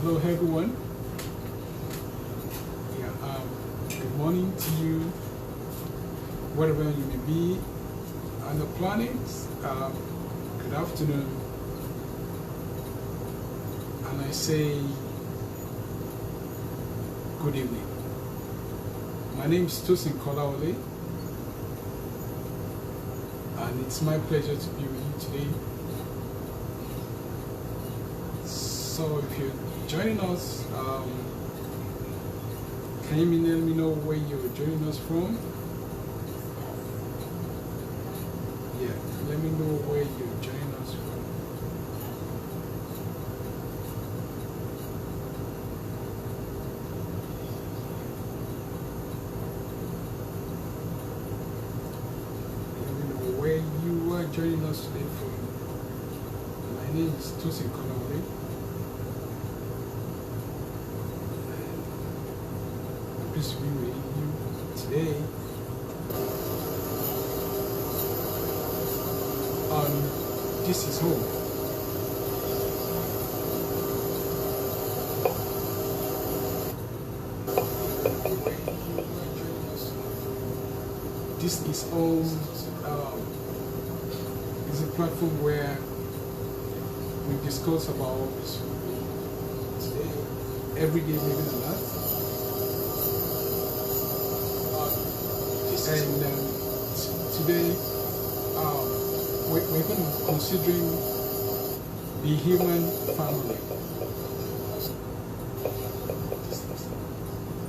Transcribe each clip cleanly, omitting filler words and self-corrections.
Hello everyone. Good morning to you, wherever you may be on the planet. Good afternoon. And I say good evening. My name is Tosin Kolawole, and it's my pleasure to be with you today. So if you're joining us, can you let me know where you're joining us from? Yeah, let me know where you're joining us from. Let me know where you are joining us today from. My name is Tosin Kolawole. To be with you today on This Is Home. This Is Home is a platform where we discuss about everyday living on earth. And today we're going to be considering the human family.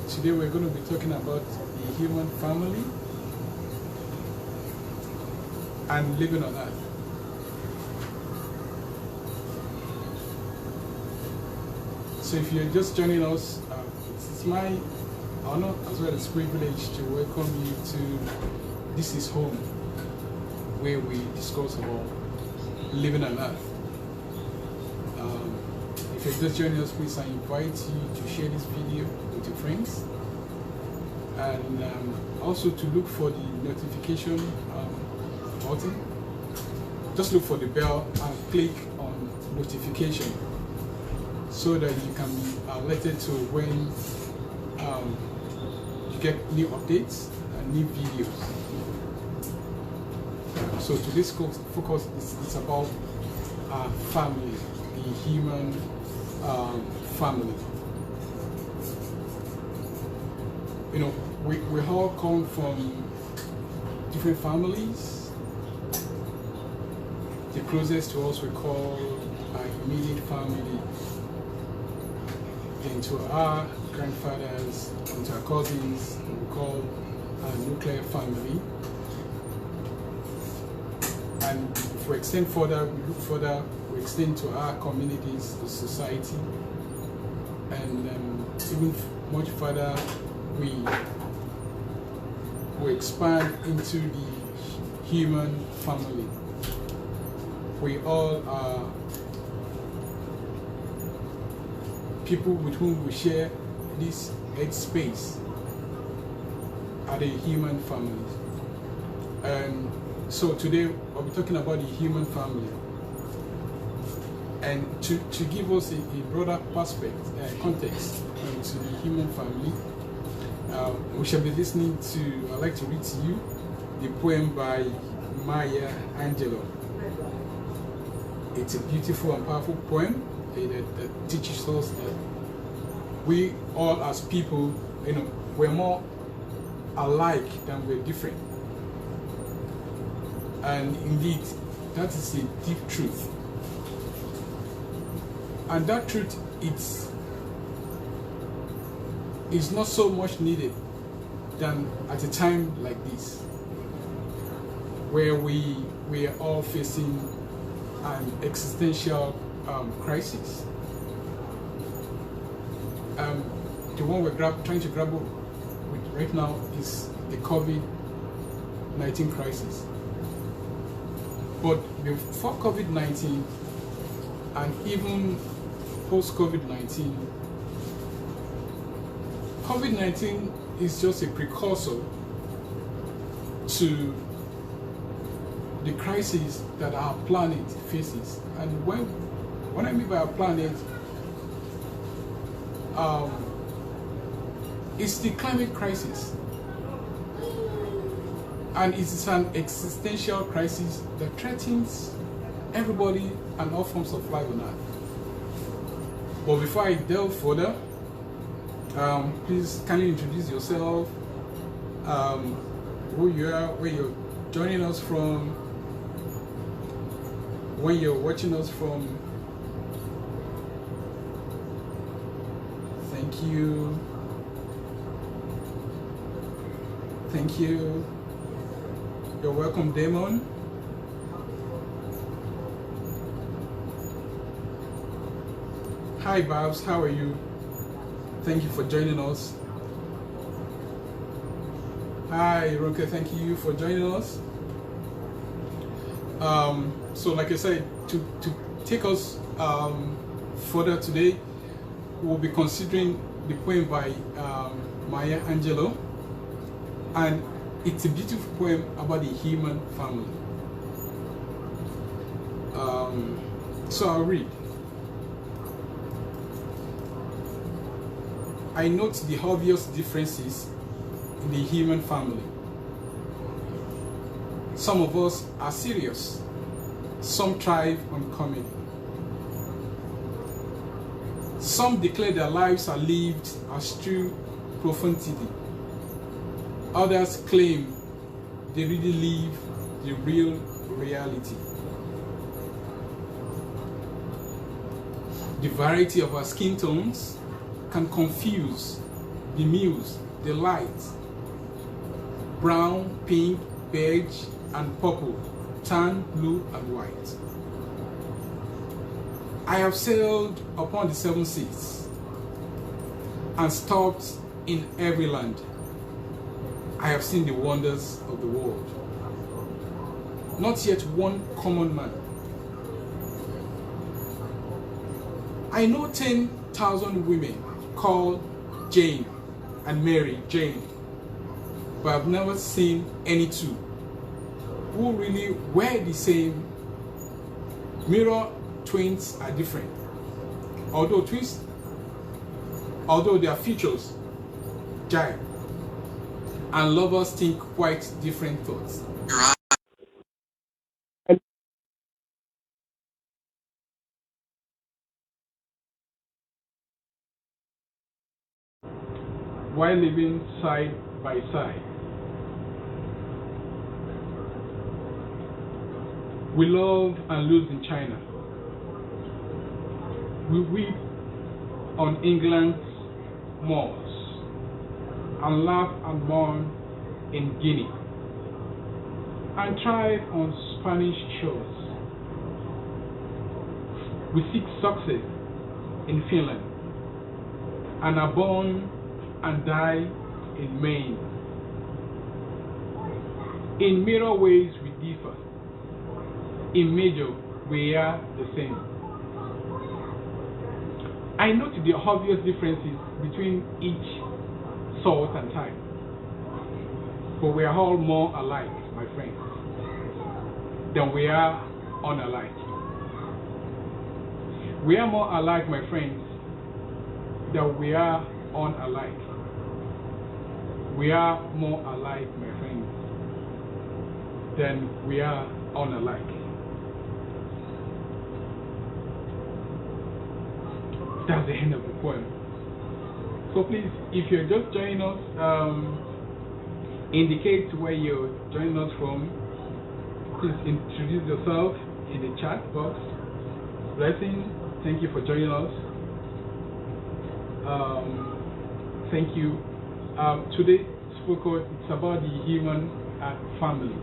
Today we're going to be talking about the human family and living on earth. So if you're just joining us, it's my honor as well as privilege to welcome you to This Is Home, where we discuss about living on earth. If you're just joining us, please I invite you to share this video with your friends, and also to look for the notification button. Just look for the bell and click on notification so that you can be alerted to when you get new updates and new videos. So today's focus is about our family, the human family. You know, we all come from different families. The closest to us we call our immediate family. Then to our grandfathers and to our cousins, we call our nuclear family. And if we extend further, we look further, we extend to our communities, the society, and even much further, we expand into the human family. We all are people with whom we share this earth space are the human families. And so today I'll be talking about the human family. And to give us a broader context into the human family, we shall be listening to, I'd like to read to you the poem by Maya Angelou. It's a beautiful and powerful poem that teaches us that we all as people, you know, we're more alike than we're different. And indeed, that is a deep truth. And that truth is not so much needed than at a time like this, where we are all facing an existential crisis. The one we're trying to grapple with right now is the COVID-19 crisis. But before COVID-19 and even post-COVID-19, COVID-19 is just a precursor to the crisis that our planet faces. And when I mean by our planet, It's the climate crisis, and it is an existential crisis that threatens everybody and all forms of life on Earth. But before I delve further, please kindly introduce yourself, who you are, where you're joining us from, where you're watching us from. Thank you. Thank you. You're welcome, Damon. Hi, Babs. How are you? Thank you for joining us. Hi, Ronke. Thank you for joining us. So, like I said, to take us further today, we'll be considering the poem by Maya Angelou, and it's a beautiful poem about the human family. So I'll read. I note the obvious differences in the human family. Some of us are serious, some thrive on comedy. Some declare their lives are lived as true profundity. Others claim they really live the real reality. The variety of our skin tones can confuse, bemuse, delight. Brown, pink, beige, and purple, tan, blue, and white. I have sailed upon the 7 seas and stopped in every land. I have seen the wonders of the world. Not yet one common man. I know 10,000 women called Jane and Mary Jane, but I've never seen any two who really were the same. Mirror twins are different. Although their features jibe, and lovers think quite different thoughts. While living side by side, we love and lose in China. We weep on England's moors and laugh and mourn in Guinea, and thrive on Spanish shores. We seek success in Finland and are born and die in Maine. In mirror ways we differ. In major we are the same. I note the obvious differences between each sort and type, but we are all more alike, my friends, than we are unalike. We are more alike, my friends, than we are unalike. We are more alike, my friends, than we are unalike. That's the end of the poem. So please, if you're just joining us, indicate where you're joining us from. Please introduce yourself in the chat box. Blessing, thank you for joining us. Thank you. Today, it's about the human family.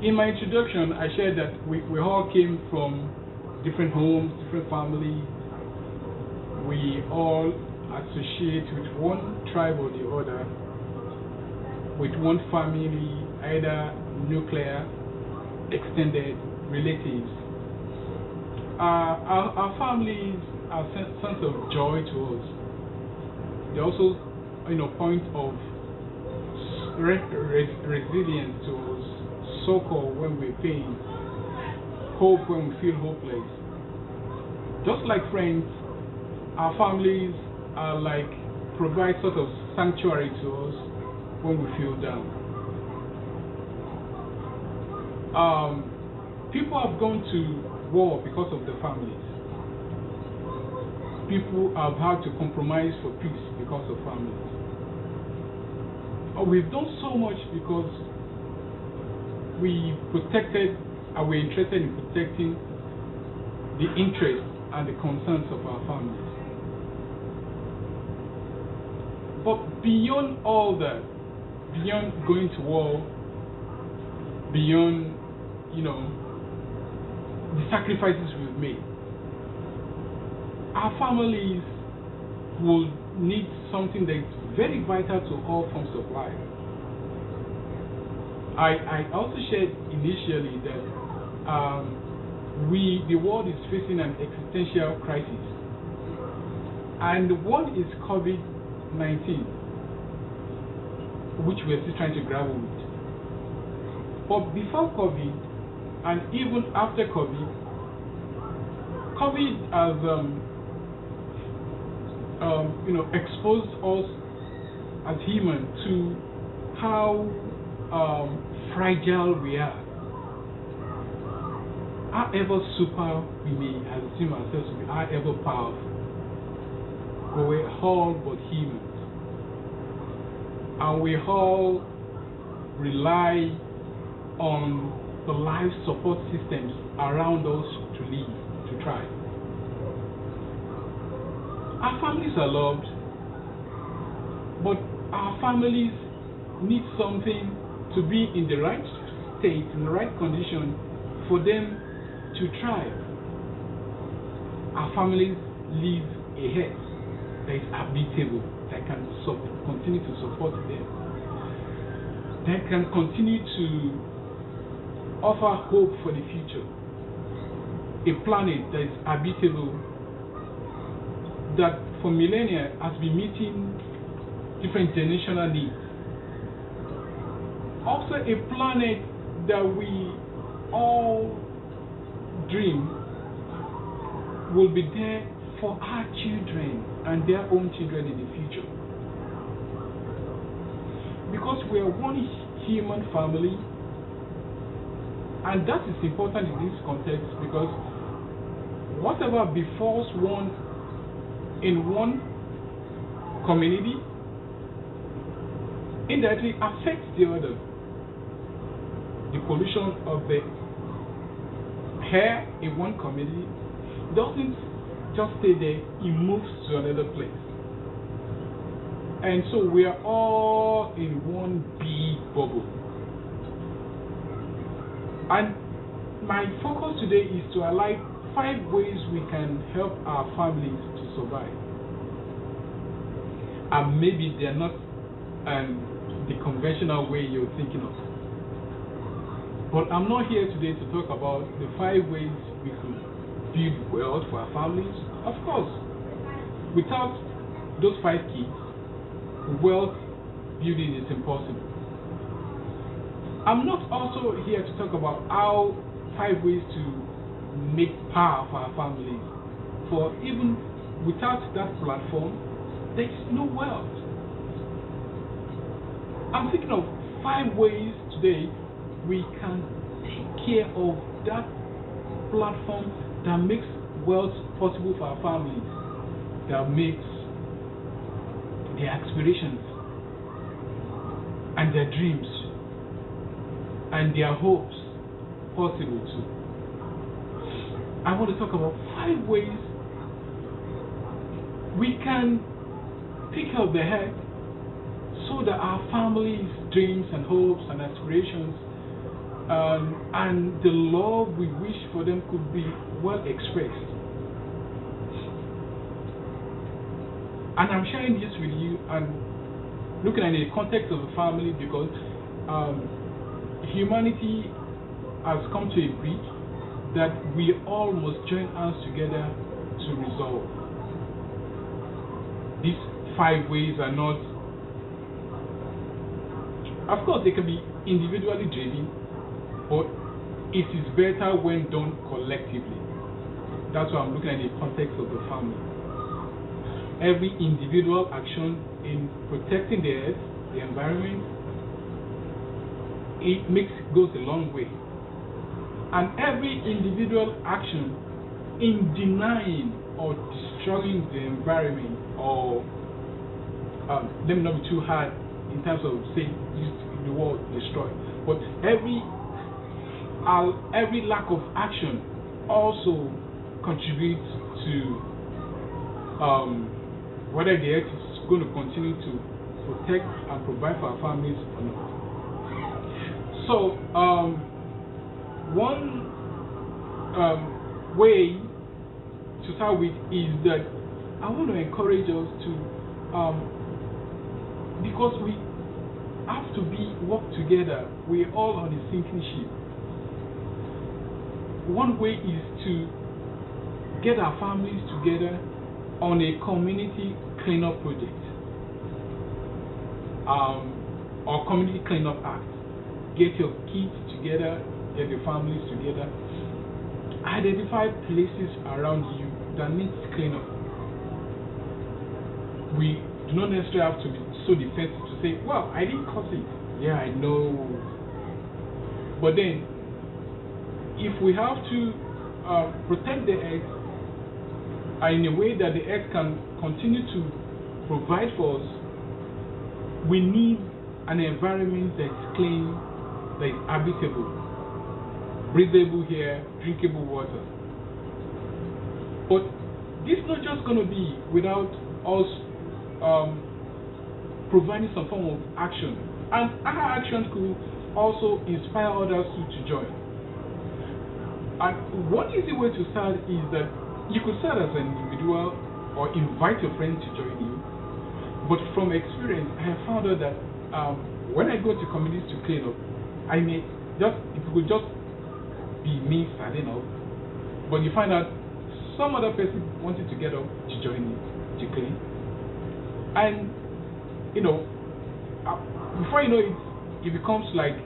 In my introduction, I shared that we all came from different homes, different families. We all associate with one tribe or the other, with one family, either nuclear, extended, relatives. Our families are a sense of joy to us. They're also, point of resilience to us, succor when we're pain, hope when we feel hopeless. Just like friends, our families are like provide sort of sanctuary to us when we feel down. People have gone to war because of their families. People have had to compromise for peace because of families. We've done so much because we protected and we're interested in protecting the interests and the concerns of our families. But beyond all that, beyond going to war, beyond, the sacrifices we've made, our families will need something that's very vital to all forms of life. I also shared initially that the world is facing an existential crisis, and one is COVID-19, which we're still trying to grapple with. But before COVID, and even after COVID, COVID has exposed us as humans to how fragile we are. However super we may assume ourselves to be, however powerful, but we're all but humans. And we all rely on the life support systems around us to live, to thrive. Our families are loved, but our families need something to be in the right state, in the right condition for them to thrive. Our families live a head that is habitable, that can continue to support them, that can continue to offer hope for the future. A planet that is habitable, that for millennia has been meeting different generational needs. Also a planet that we all dream will be there for our children and their own children in the future. Because we are one human family, and that is important in this context, because whatever befalls one in one community indirectly affects the other. The pollution of the air in one community doesn't just stay there, it moves to another place. And so we are all in one big bubble. And my focus today is to highlight 5 ways we can help our families to survive. And maybe they're not the conventional way you're thinking of. But I'm not here today to talk about the 5 ways we could build wealth for our families. Of course, without those 5 keys, wealth building is impossible. I'm not also here to talk about how 5 ways to make power for our families. For even without that platform, there is no wealth. I'm thinking of 5 ways today we can take care of that platform that makes wealth possible for our families, that makes their aspirations and their dreams and their hopes possible too. I want to talk about 5 ways we can pick up the head so that our families' dreams and hopes and aspirations and the love we wish for them could be well expressed. And I'm sharing this with you and looking at the context of the family, because humanity has come to agree that we all must join hands together to resolve. These 5 ways are not, of course, they can be individually driven, but it is better when done collectively. That's why I'm looking at the context of the family. every individual action in protecting the earth, the environment, goes a long way. And every individual action in denying or destroying the environment, or let me not be too hard in terms of saying the word destroy, but every lack of action also contributes to whether the earth is going to continue to protect and provide for our families or not. So one way to start with is that I want to encourage us to, because we have to work together, we're all on a sinking ship. One way is to get our families together on a community cleanup project, or community cleanup act. Get your kids together, get your families together, identify places around you that needs cleanup. We do not necessarily have to be so defensive to say, well, I didn't cause it. Yeah, I know. But then, if we have to protect the earth in a way that the earth can continue to provide for us, we need an environment that's clean, that is habitable, breathable air, drinkable water. But this is not just going to be without us providing some form of action. And our actions could also inspire others to join. And one easy way to start is that you could start as an individual or invite your friends to join you. But from experience, I have found out that when I go to communities to clean up, I may just, it could just be me starting up, but you find out some other person wanted to get up to join me to clean. And, before you know it, it becomes like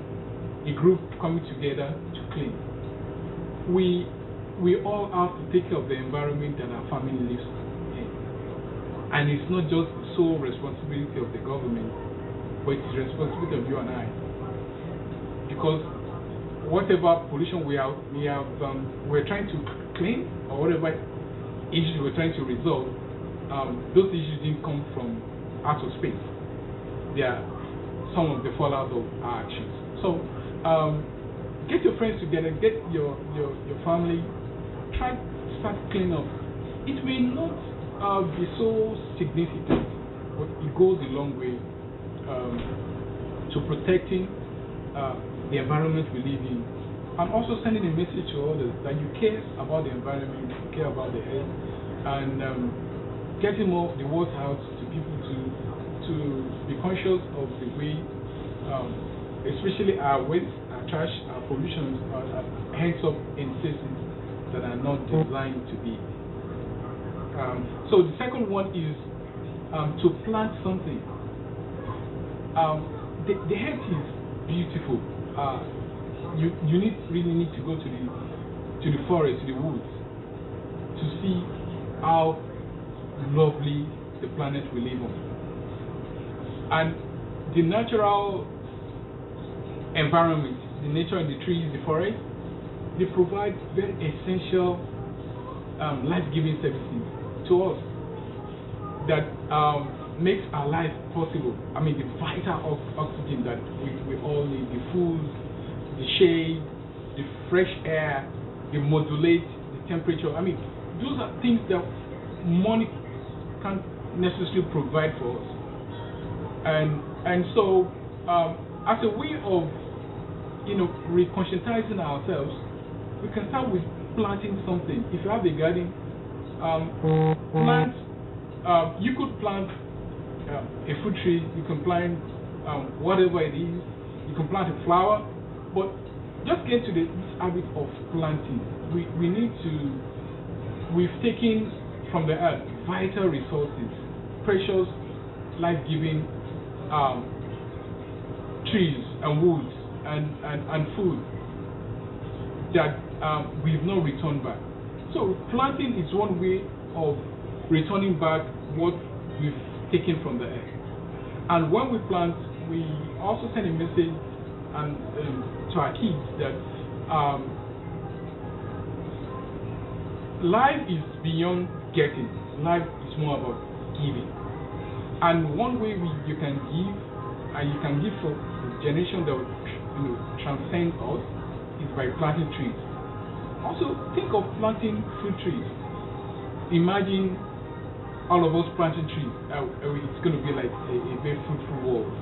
a group coming together to clean. We all have to take care of the environment that our family lives in. And it's not just the sole responsibility of the government, but it's the responsibility of you and I. Because whatever pollution we're trying to clean, or whatever issues we're trying to resolve, those issues didn't come from out of space. They are some of the fallout of our actions. So get your friends together, get your family, try to start cleaning up. It may not be so significant, but it goes a long way to protecting the environment we live in, and also sending a message to others that you care about the environment, you care about the earth, and getting more of the word out to people to be conscious of the way, especially our waste, our trash, our pollution ends up in places that are not designed to be. So the second one is to plant something. The earth is beautiful. You really need to go to the forest, to the woods, to see how lovely the planet we live on. And the natural environment, the nature of the trees, the forest, they provide very essential life-giving services to us that makes our life possible. I mean, the vital oxygen that we all need, the food, the shade, the fresh air, they modulate the temperature. I mean, those are things that money can't necessarily provide for us. And so, as a way of, reconscientizing ourselves, we can start with planting something. If you have a garden, you could plant a fruit tree, you can plant whatever it is, you can plant a flower, but just get to this habit of planting. We've taken from the earth vital resources, precious, life-giving trees and woods and food that we've not returned back. So planting is one way of returning back what we've taken from the earth. And when we plant, we also send a message to our kids that life is beyond getting. Life is more about giving. And one way you can give, and you can give for the generation that will transcend us, is by planting trees. Also, think of planting fruit trees. Imagine all of us planting trees. It's going to be like a very fruitful world.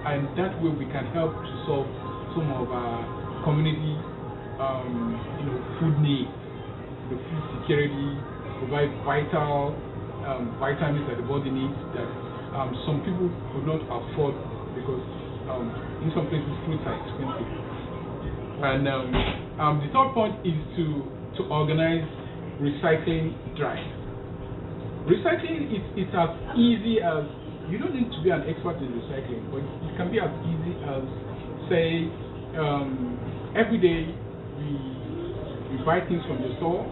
And that way we can help to solve some of our community food needs, the food security, provide vital vitamins that the body needs that some people could not afford because in some places fruits are expensive. And the third point is to organize recycling drives. Recycling is as easy as, you don't need to be an expert in recycling, but it can be as easy as, say, every day we buy things from the store,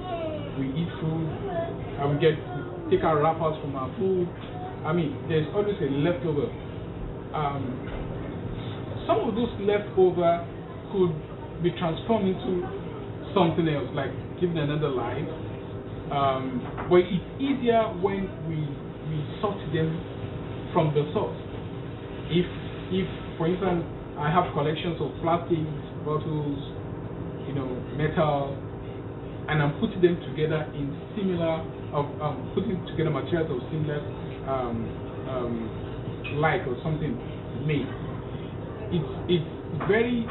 we eat food, and we take our wrappers from our food. I mean, there's always a leftover. Some of those leftover could be transformed into something else, like given another life. But it's easier when we sort them from the source. If for instance, I have collections of plastics, bottles, metal, and I'm putting them together in similar, putting together materials of similar like or something made. It's very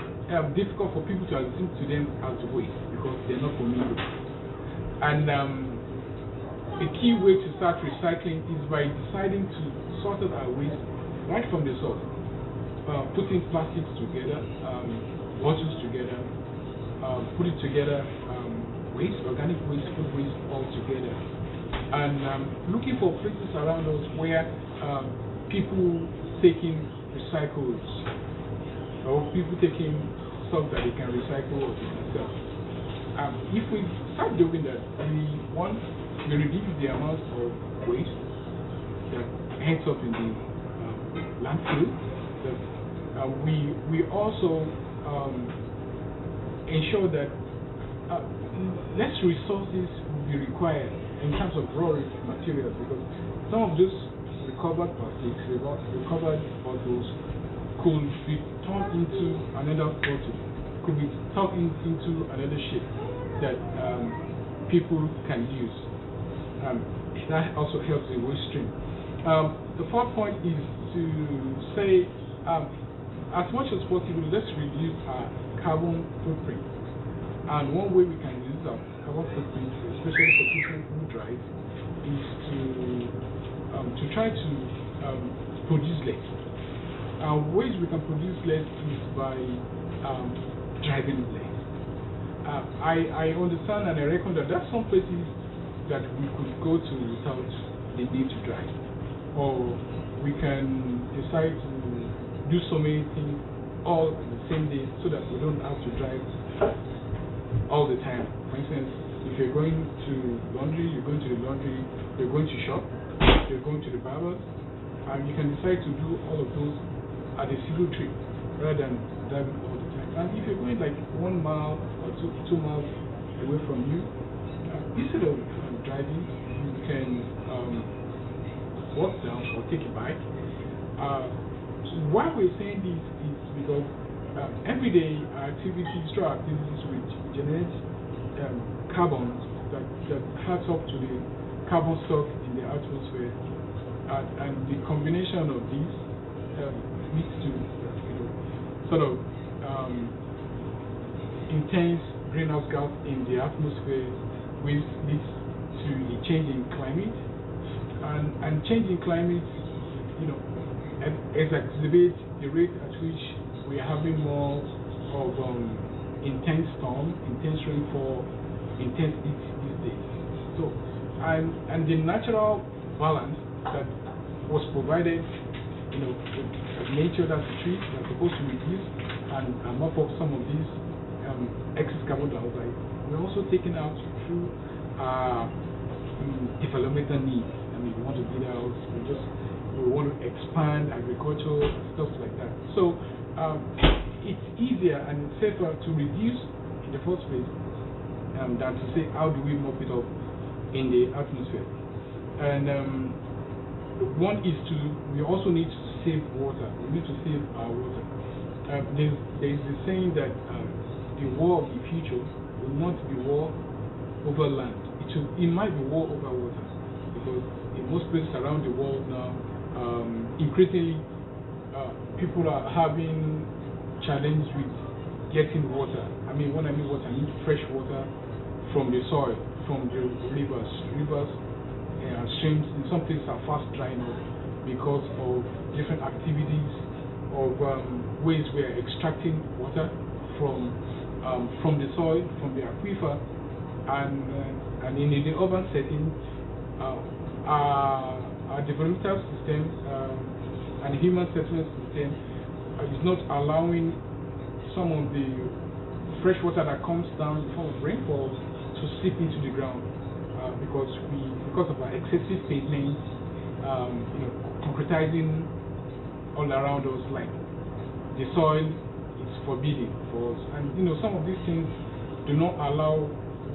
difficult for people to assume to them as waste because they're not familiar. And a key way to start recycling is by deciding to sort out our waste right from the source. Putting plastics together, bottles together, put it together, waste, organic waste, food waste all together. And looking for places around us where people taking recycles or people taking stuff that they can recycle or they can sell. If we start doing that, we reduce the amount of waste that ends up in the landfill. We also ensure that less resources will be required in terms of raw materials, because some of those recovered plastics, recovered bottles could be turned into another bottle, could be turned into another shape that people can use. That also helps the waste stream. The fourth point is to say, as much as possible, let's reduce our carbon footprint. And one way we can reduce our carbon footprint, especially for people who drive, is to try to produce less. Ways we can produce less is by driving less. I understand and I reckon that there are some places that we could go to without the need to drive. Or we can decide to do so many things all on the same day so that we don't have to drive all the time. For instance, if you're going to laundry, you're going to the laundry, you're going to shop, you're going to the barbers, and you can decide to do all of those at a single trip rather than driving all the time. And if you're going like 1 mile or 2 miles away from you, instead of driving, you can walk down or take a bike. Why we're saying this is because every day our activities, through our activities, which generate carbon that adds up to the carbon stock in the atmosphere, and the combination of these leads to sort of intense greenhouse gas in the atmosphere, which leads to the change in climate, and change in climate, exacerbates the rate at which we are having more of intense storm, intense rainfall, intense heat these days. So, and the natural balance that was provided, with nature, that the trees are supposed to reduce and mop up some of these excess carbon dioxide, we're also taking out through developmental needs. I mean, we want to build a house, we want to expand agriculture, stuff like that. So it's easier and safer to reduce in the first place than to say how do we mop it up in the atmosphere. And one is we also need to save water. We need to save our water. There's the saying that the war of the future will not be war over land. It might be war over water, because in most places around the world now, increasingly people are having challenge with getting water. I mean, when I mean water, I mean fresh water from the soil, from the rivers, streams. In some places are fast drying up because of different activities of ways we are extracting water from the soil, from the aquifer, and in the urban setting, our developmental system and human settlement system is not allowing some of the fresh water that comes down in the form of rainfall to seep into the ground, because of our excessive pavement, concretizing all around us, like the soil is forbidding for us, and some of these things do not allow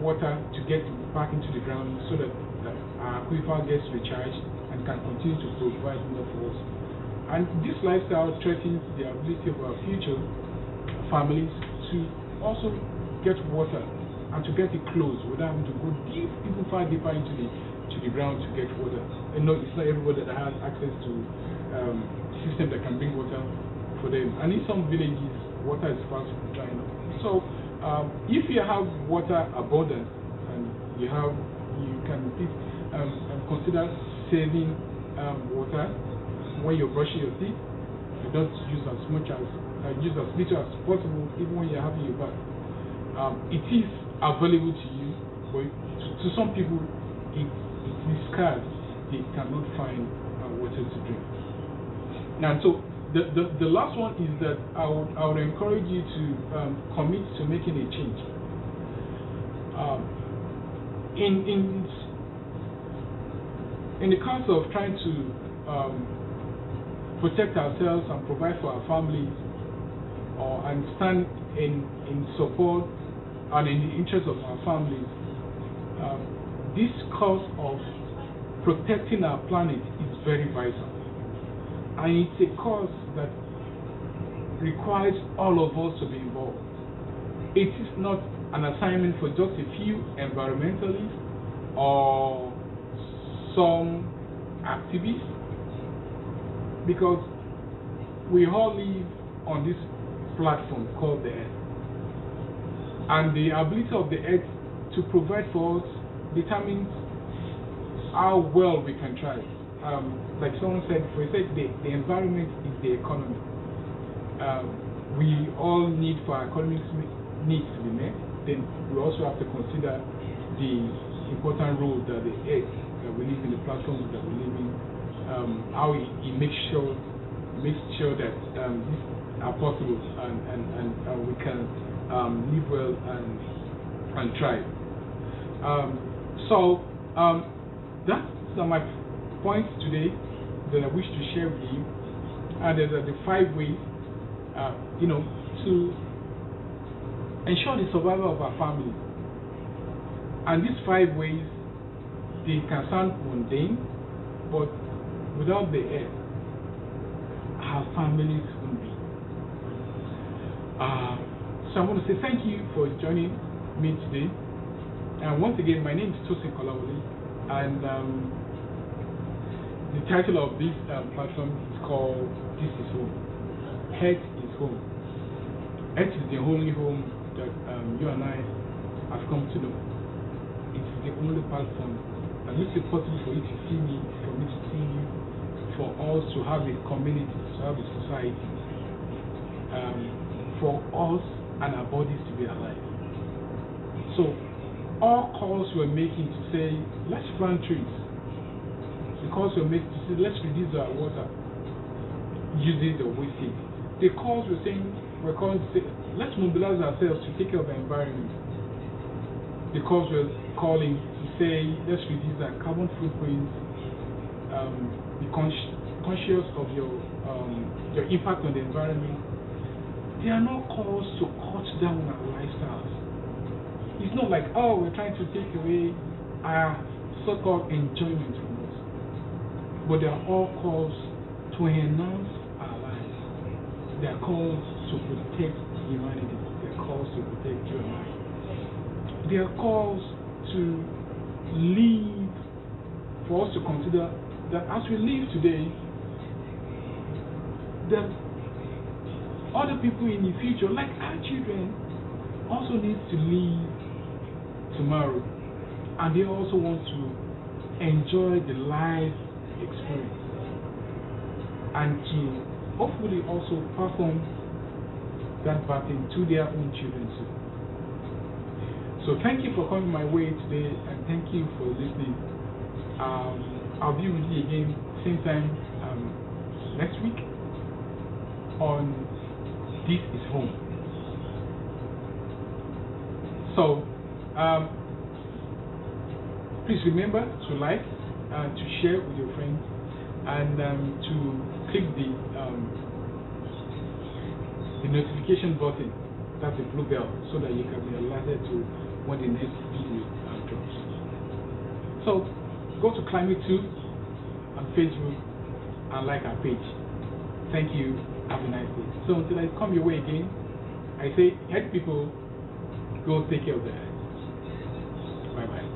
water to get back into the ground so that our aquifer gets recharged and can continue to provide enough for us. And this lifestyle threatens the ability of our future families to also get water and to get it close without having to go deep, even far deeper into the ground to get water. It's not everybody that has access to a system that can bring water for them. And in some villages, water is fast drying up. So if you have water abundant and you can consider saving water when you're brushing your teeth. You don't use as little as possible, even when you're having your bath. It is available to you, but to some people it is scarce. They cannot find water to drink. Now, so the last one is that I would encourage you to commit to making a change. In the course of trying to protect ourselves and provide for our families, and stand in support and in the interest of our families, this cause of protecting our planet is very vital. And it's a cause that requires all of us to be involved. It is not an assignment for just a few environmentalists or some activists, because we all live on this platform called the Earth. And the ability of the Earth to provide for us determines how well we can try. Like someone said, the environment is the economy. We all need for our economic needs to be met. Then we also have to consider the important role that the Earth that we live in, the platforms that we live in, how it makes sure that these are possible and we can live well and thrive. So that's my points today that I wish to share with you. And there's the 5 ways, to ensure the survival of our family. And these 5 ways, they can sound mundane, but without the Earth, our families wouldn't be. So I want to say thank you for joining me today. And once again, my name is Tosin Kolawole, and the title of this platform is called This is Home. Earth is Home. Earth is the only home that you and I have come to know. It is the only platform that makes it possible for you to see me, for me to see you, for us to have a community, to have a society, for us and our bodies to be alive. So all calls we're making to say, let's plant trees. The calls we're making to say, let's reduce our water usage or wastage. The calls we're calling to say, let's mobilize ourselves to take care of the environment. The calls we're calling to say let's reduce our carbon footprint, be conscious of your impact on the environment. They are not calls to cut down our lifestyles. It's not like, oh, we're trying to take away our so-called enjoyment from us. But they are all calls to enhance our lives. They are calls to protect humanity. They are calls to protect you and I. They are calls to live, for us to consider that as we live today, that other people in the future, like our children, also need to live tomorrow, and they also want to enjoy the life experience and to hopefully also perform that baton to their own children too. So thank you for coming my way today, and thank you for listening. I'll be with you again same time next week on This Is Home. So please remember to like and to share with your friends, and to click the notification button, that's the blue bell, so that you can be alerted to when the next video drops. So go to Climate2 on Facebook and like our page. Thank you. Have a nice day. So until I come your way again, I say, help people, go take care of their health. Bye bye.